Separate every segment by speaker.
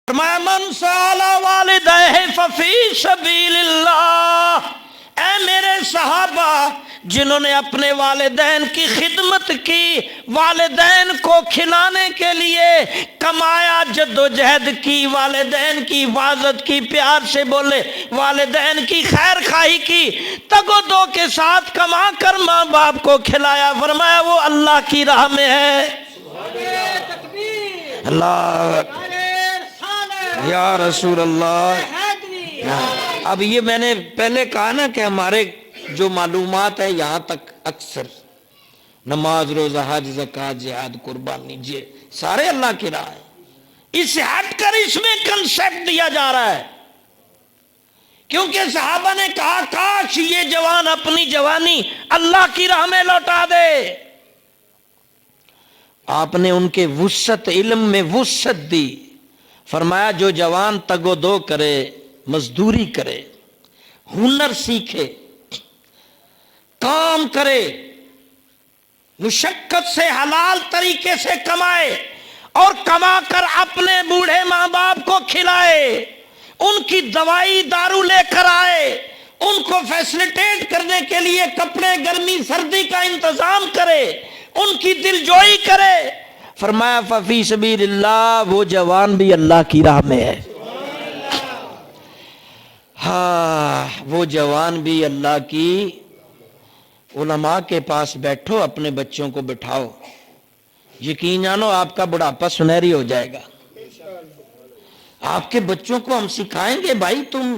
Speaker 1: فرمایا من سالا والدیہ ففی سبیل اللہ، اے میرے صحابہ جنہوں نے اپنے والدین کی خدمت کی، والدین کو کھلانے کے لیے کمایا، جد و جہد کی، والدین کی حفاظت کی، پیار سے بولے، والدین کی خیر خواہی کی، تگ و دو کے ساتھ کما کر ماں باپ کو کھلایا، فرمایا وہ اللہ کی راہ میں ہے۔ اللہ یا رسول اللہ۔ اب یہ میں نے پہلے کہا نا کہ ہمارے جو معلومات ہے یہاں تک اکثر نماز، روزہ، حج، زکوٰۃ، جہاد، قربانی، یہ سارے اللہ کی راہ ہے، اس سے ہٹ کر اس میں کنسیپٹ دیا جا رہا ہے، کیونکہ صحابہ نے کہا کاش یہ جوان اپنی جوانی اللہ کی راہ میں لوٹا دے۔ آپ نے ان کے وسعت علم میں وسعت دی، فرمایا جو جوان تگ و دو کرے، مزدوری کرے، ہنر سیکھے، کام کرے، مشقت سے حلال طریقے سے کمائے اور کما کر اپنے بوڑھے ماں باپ کو کھلائے، ان کی دوائی دارو لے کر آئے، ان کو فیسلیٹیٹ کرنے کے لیے کپڑے گرمی سردی کا انتظام کرے، ان کی دلجوئی کرے، فرمایا ففی سبیل اللہ، وہ جوان بھی اللہ کی راہ میں ہے۔ ہاں وہ جوان بھی اللہ کی، علماء کے پاس بیٹھو، اپنے بچوں کو بٹھاؤ، یقین جانو آپ کا بڑھاپا سنہری ہو جائے گا۔ آپ کے بچوں کو ہم سکھائیں گے بھائی تم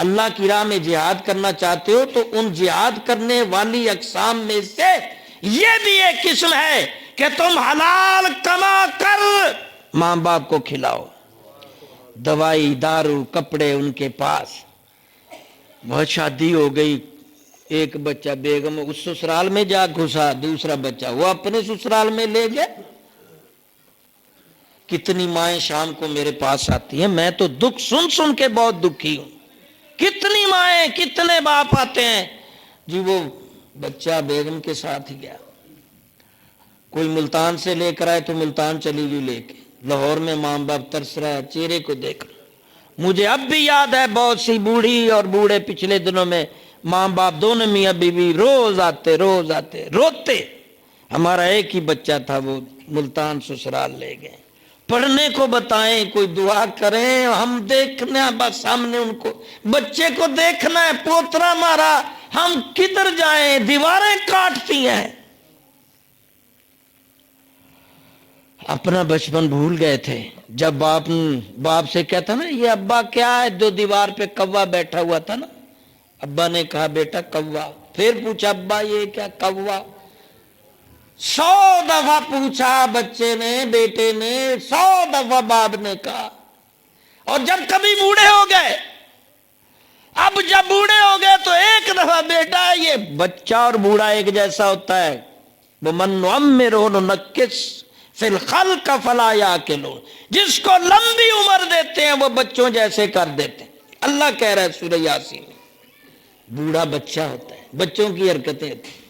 Speaker 1: اللہ کی راہ میں جہاد کرنا چاہتے ہو تو ان جہاد کرنے والی اقسام میں سے یہ بھی ایک قسم ہے کہ تم حلال کما کر ماں باپ کو کھلاؤ، دوائی دارو کپڑے ان کے پاس۔ بہت شادی ہو گئی، ایک بچہ بیگم اس سسرال میں جا گھسا، دوسرا بچہ وہ اپنے سسرال میں لے گئے۔ کتنی مائیں شام کو میرے پاس آتی ہیں، میں تو دکھ سن سن کے بہت دکھی ہوں، کتنی مائیں کتنے باپ آتے ہیں جی وہ بچہ بیگم کے ساتھ ہی گیا، کوئی ملتان سے لے کر آئے تو ملتان چلی گئی لے کے، لاہور میں ماں باپ ترس رہا ہے چہرے کو دیکھ۔ مجھے اب بھی یاد ہے بہت سی بوڑھی اور بوڑھے پچھلے دنوں میں ماں باپ دونوں میاں بیوی روز آتے روتے، ہمارا ایک ہی بچہ تھا وہ ملتان سسرال لے گئے، پڑھنے کو بتائیں، کوئی دعا کریں، ہم دیکھنا بس، ہم نے ان کو بچے کو دیکھنا ہے، پوترا مارا، ہم کدھر جائیں، دیواریں کاٹتی ہیں۔ اپنا بچپن بھول گئے تھے، جب باپ سے کہتا نا یہ ابا کیا ہے جو دیوار پہ کوا بیٹھا ہوا تھا نا، ابا نے کہا بیٹا کوا، پھر پوچھا ابا یہ کیا کوا، 100 دفعہ پوچھا بچے نے، بیٹے نے 100 دفعہ باپ نے کہا، اور جب کبھی بوڑھے ہو گئے، اب جب بوڑھے ہو گئے تو ایک دفعہ بیٹا، یہ بچہ اور بوڑھا ایک جیسا ہوتا ہے، وَمَن نُعَمِّرْهُ نُنَكِّسْ فِي الْخَلْقِ فَلَا يَعْقِلُونَ، جس کو لمبی عمر دیتے ہیں وہ بچوں جیسے کر دیتے ہیں۔ اللہ کہہ رہا ہے سورہ یاسین میں، بوڑھا بچہ ہوتا ہے، بچوں کی حرکتیں ہوتی ہیں۔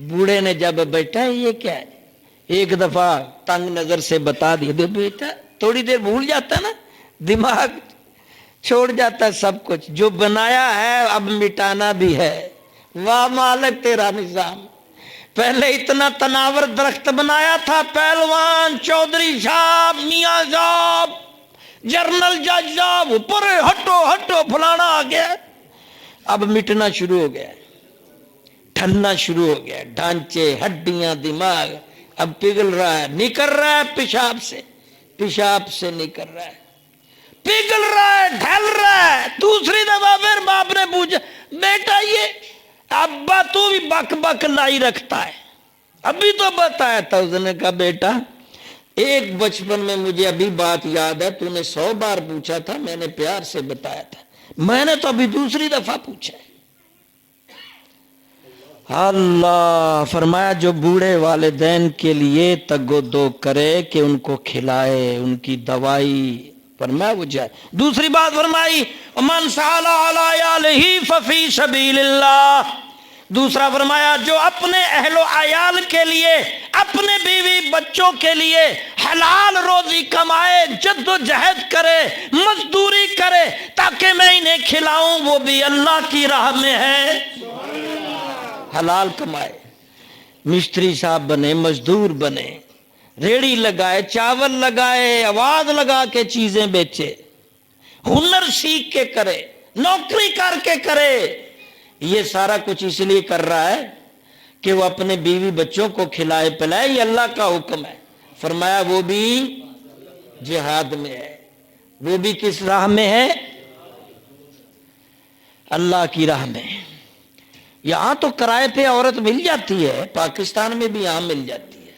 Speaker 1: بوڑھے نے جب بیٹا یہ کیا ہے، ایک دفعہ تنگ نظر سے بتا دیا، بیٹا تھوڑی دیر بھول جاتا ہے نا، دماغ چھوڑ جاتا ہے سب کچھ، جو بنایا ہے اب مٹانا بھی ہے، واہ مالک تیرا نظام، پہلے اتنا تناور درخت بنایا تھا، پہلوان چودھری صاحب، میاں صاحب، جرنل جج صاحب، اوپر ہٹو فلانا آ گیا، اب مٹنا شروع ہو گیا، ٹھننا شروع ہو گیا، ڈھانچے ہڈیاں دماغ اب پگھل رہا ہے، نکل رہا ہے پیشاب سے نکل رہا ہے، پگھل رہا ہے، ڈھل رہا ہے۔ دوسری دفعہ پھر باپ نے پوچھا بیٹا یہ ابا تو بھی بک لائی رکھتا ہے، ابھی تو بتایا تھا، اس نے کہا بیٹا ایک بچپن میں مجھے ابھی بات یاد ہے، تو نے 100 بار پوچھا تھا، میں نے پیار سے بتایا تھا، میں نے تو ابھی دوسری دفعہ پوچھا ہے۔ اللہ فرمایا جو بوڑھے والدین کے لیے تگ و دو کرے کہ ان کو کھلائے، ان کی دوائی، فرمایا وہ جائے۔ دوسری بات فرمائی من سال علی آلہ ففی سبیل اللہ، دوسرا فرمایا جو اپنے اہل و عیال کے لیے، اپنے بیوی بچوں کے لیے حلال روزی کمائے، جد و جہد کرے، مزدوری کرے تاکہ میں انہیں کھلاؤں، وہ بھی اللہ کی راہ میں ہے، حلال کمائے، مستری صاحب بنے، مزدور بنے، ریڑی لگائے، چاول لگائے، آواز لگا کے چیزیں بیچے، ہنر سیکھ کے کرے، نوکری کر کے کرے، یہ سارا کچھ اس لیے کر رہا ہے کہ وہ اپنے بیوی بچوں کو کھلائے پلائے، یہ اللہ کا حکم ہے۔ فرمایا وہ بھی جہاد میں ہے، وہ بھی کس راہ میں ہے؟ اللہ کی راہ میں۔ یہاں تو کرائے پہ عورت مل جاتی ہے، پاکستان میں بھی یہاں مل جاتی ہے۔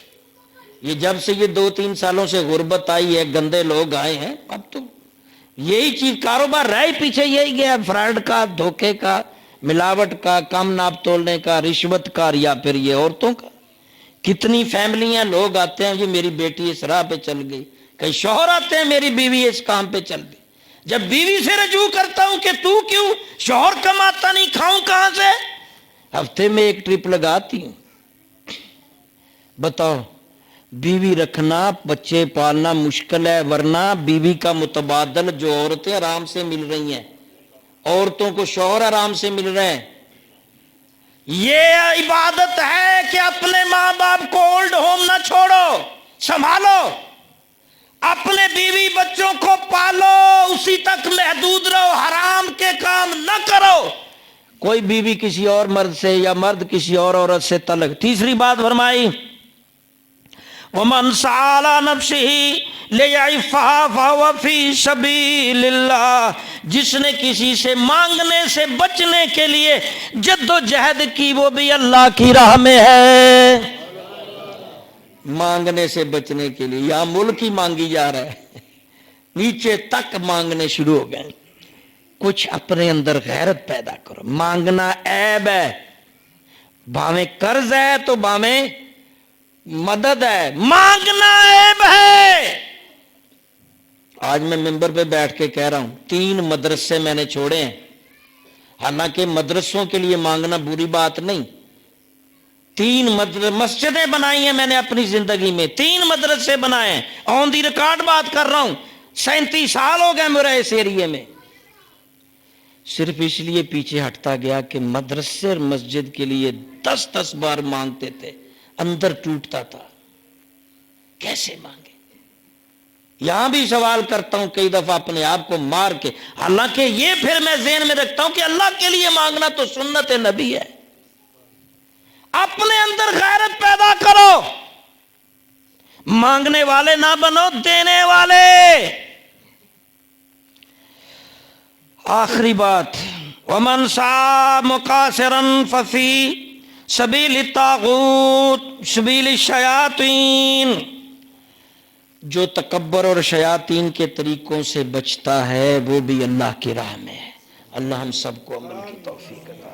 Speaker 1: یہ جب سے یہ 2-3 سالوں سے غربت آئی ہے، گندے لوگ آئے ہیں، اب تو یہی چیز کاروبار رہ ہی پیچھے یہی گیا، فراڈ کا، دھوکے کا، ملاوٹ کا، کم ناپ تولنے کا، رشوت کا، یا پھر یہ عورتوں کا۔ کتنی فیملیاں لوگ آتے ہیں، یہ میری بیٹی اس راہ پہ چل گئی، کئی شوہر آتے ہیں میری بیوی اس کام پہ چل گئی۔ جب بیوی سے رجوع کرتا ہوں کہ تو کیوں شوہر کماتا نہیں، کھاؤں کہاں سے؟ ہفتے میں ایک ٹرپ لگاتی ہوں۔ بتاؤ، بیوی رکھنا، بچے پالنا مشکل ہے، ورنہ بیوی کا متبادل جو عورتیں آرام سے مل رہی ہیں، عورتوں کو شوہر آرام سے مل رہے ہیں۔ یہ عبادت ہے کہ اپنے ماں باپ کو اولڈ ہوم نہ چھوڑو، سنبھالو، اپنے بیوی بچوں کو پالو، اسی تک محدود رہو، حرام کے کام نہ کرو۔ کوئی بیوی کسی اور مرد سے یا مرد کسی اور عورت سے طلق۔ تیسری بات فرمائی وَمَنْ سَعَى عَلَى نَفْسِهِ لِيَعِفَّهَا فَهُوَ فِي سَبِيلِ اللَّهِ، جس نے کسی سے مانگنے سے بچنے کے لیے جد و جہد کی، وہ بھی اللہ کی راہ میں ہے۔ مانگنے سے بچنے کے لیے یہاں ملک ہی مانگی جا رہا ہے، نیچے تک مانگنے شروع ہو گئے۔ کچھ اپنے اندر غیرت پیدا کرو، مانگنا عیب ہے، بھاویں قرض ہے تو بھاویں مدد ہے، مانگنا عیب ہے۔ آج میں ممبر پہ بیٹھ کے کہہ رہا ہوں 3 مدرسے میں نے چھوڑے ہیں، حالانکہ مدرسوں کے لیے مانگنا بری بات نہیں۔ 3 مسجدیں بنائی ہیں میں نے اپنی زندگی میں، 3 مدرسے بنائے ہیں، آن دی ریکارڈ بات کر رہا ہوں، 37 سال ہو گئے میرے اس ایریے میں۔ صرف اس لیے پیچھے ہٹتا گیا کہ مدرسے اور مسجد کے لیے 10 بار مانگتے تھے، اندر ٹوٹتا تھا، کیسے مانگے؟ یہاں بھی سوال کرتا ہوں کئی دفعہ اپنے آپ کو مار کے، حالانکہ یہ پھر میں ذہن میں رکھتا ہوں کہ اللہ کے لیے مانگنا تو سنت نبی ہے۔ اپنے اندر غیرت پیدا کرو، مانگنے والے نہ بنو، دینے والے۔ آخری بات وَمَنْ سَعَى مُقَاصِرًا فَفِي سَبِيلِ الطَّاغُوتِ سَبِيلِ الشَّيَاطِينِ، جو تکبر اور شیاطین کے طریقوں سے بچتا ہے وہ بھی اللہ کی راہ میں ہے۔ اللہ ہم سب کو عمل کی توفیق عطا